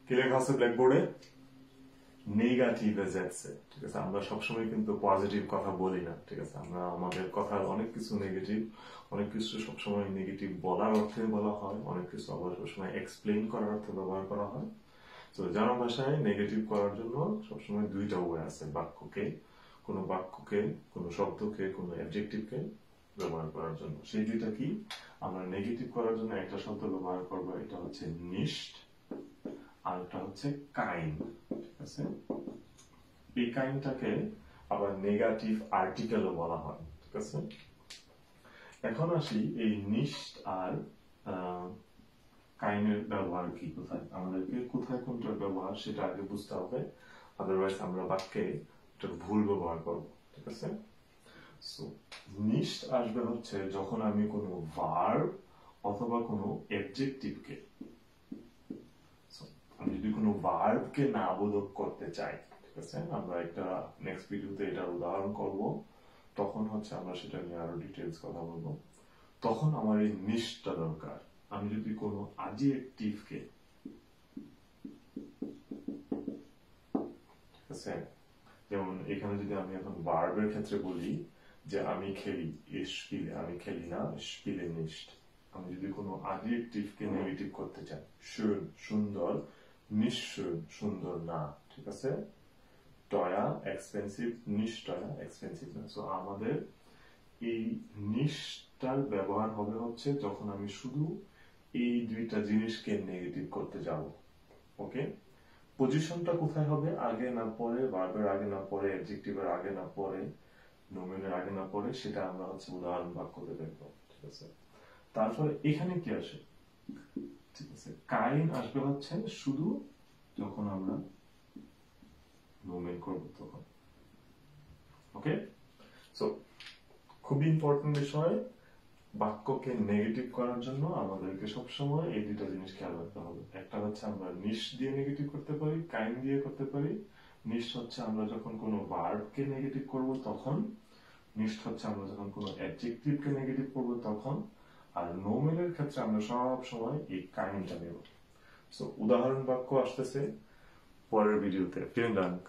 কি লেখা আছে ব্ল্যাকবোর্ডে? নেগেটিভ এজেটসে। ঠিক আছে, আমরা সবসময় কিন্তু পজিটিভ কথা বলি না। ঠিক আছে, আমরা আমাদের কথার অনেক কিছু নেগেটিভ, অনেক কিছু সবসময় নেগেটিভ বলার অর্থে বলা হয়, অনেক কিছু আবার সবসময় এক্সপ্লেইন করার অর্থে ব্যবহার করা হয়। তো জানা ভাষায় নেগেটিভ করার জন্য সবসময় দুইটা ওয়ে আছে, বাক্যকে, কোনো শব্দকে, কোনো অ্যাডজেক্টিভকে ব্যবহার করার জন্য। সেই দুইটা কি? আমরা নেগেটিভ করার জন্য একটা শব্দ ব্যবহার করবো, এটা হচ্ছে নিশ্ট, আর একটা হচ্ছে কাইন্ড। ঠিক আছে, এই কাইন্ডটাকে আবার নেগেটিভ আর্টিকেলও বলা হয়। ঠিক আছে, এখন আসি এই নিশ্ট আর কাইনের ব্যবহার কি, কোথায় আমাদেরকে কোথায় কোনটার ব্যবহার সেটা আগে বুঝতে হবে, আদারওয়াইজ আমরা বাক্যে একটা ভুল ব্যবহার করব। ঠিক আছে, সো নিশ্ট আসবে হচ্ছে যখন আমি কোনো ভার্ব অথবা কোনো অ্যাডজেক্টিভকে, আমি যদি কোনো ভার্বকে না বোধক করতে চাই, ঠিক আছে, আমরা একটা নেক্সট ভিডিওতে এটার উদাহরণ করব, তখন হচ্ছে আমরা সেটা নিয়ে আরো ডিটেইলস কথা বলবো। তখন আমার এই নিশ্চটা দরকার। আমি যদি কোনো অ্যাডজেক্টিভকে, ঠিক আছে, যেমন এখানে যদি আমি এখন ভার্বের ক্ষেত্রে বলি যে আমি খেলি, স্পিলে, আমি খেলি না, স্পিলে নিশ্ট। আমি যদি কোনো অ্যাডজেক্টিভকে নেগেটিভ করতে চাই, schön সুন্দর, nicht schön সুন্দর না। ঠিক আছে, টয়া এক্সপেন্সিভ, নিশ্চয়া এক্সপেন্সিভ না। সো আমাদের এই নিশটার ব্যবহার হবে হচ্ছে যখন আমি শুধু এই দুইটা জিনিসকে নেগেটিভ করতে যাব। ওকে, পজিশনটা কোথায় হবে? আগে না পরে, ভার্বের আগে না পরে, অ্যাডজেক্টিভের আগে না পরে, নোমেনের আগে না পরে, সেটা আমরা হচ্ছে উদাহরণ বাক্যতে দেখবো। ঠিক আছে, তারপরে এখানে কি আসে? ঠিক আছে, কাইন আসবে হচ্ছে শুধু যখন আমরা নোমেন করব তখন। ওকে, সো খুবই ইম্পর্টেন্ট বিষয়, বাক্যকে নেগেটিভ করার জন্য আমাদেরকে সবসময় এই দুইটা জিনিস খেয়াল রাখতে হবে। একটা হচ্ছে আমরা নিশ দিয়ে নেগেটিভ করতে পারি, কাইন্ড দিয়ে করতে পারি। নিশ হচ্ছে আমরা যখন কোনো ভার্বকে নেগেটিভ করব তখন, নিশ হচ্ছে আমরা যখন কোনো অ্যাডজেক্টিভকে নেগেটিভ করব তখন, আর নোমেনের ক্ষেত্রে আমরা সব সময় এই কাইন্ডটা নেব। সো উদাহরণ বাক্য আসতেছে পরের ভিডিওতে। ভিelen Dank।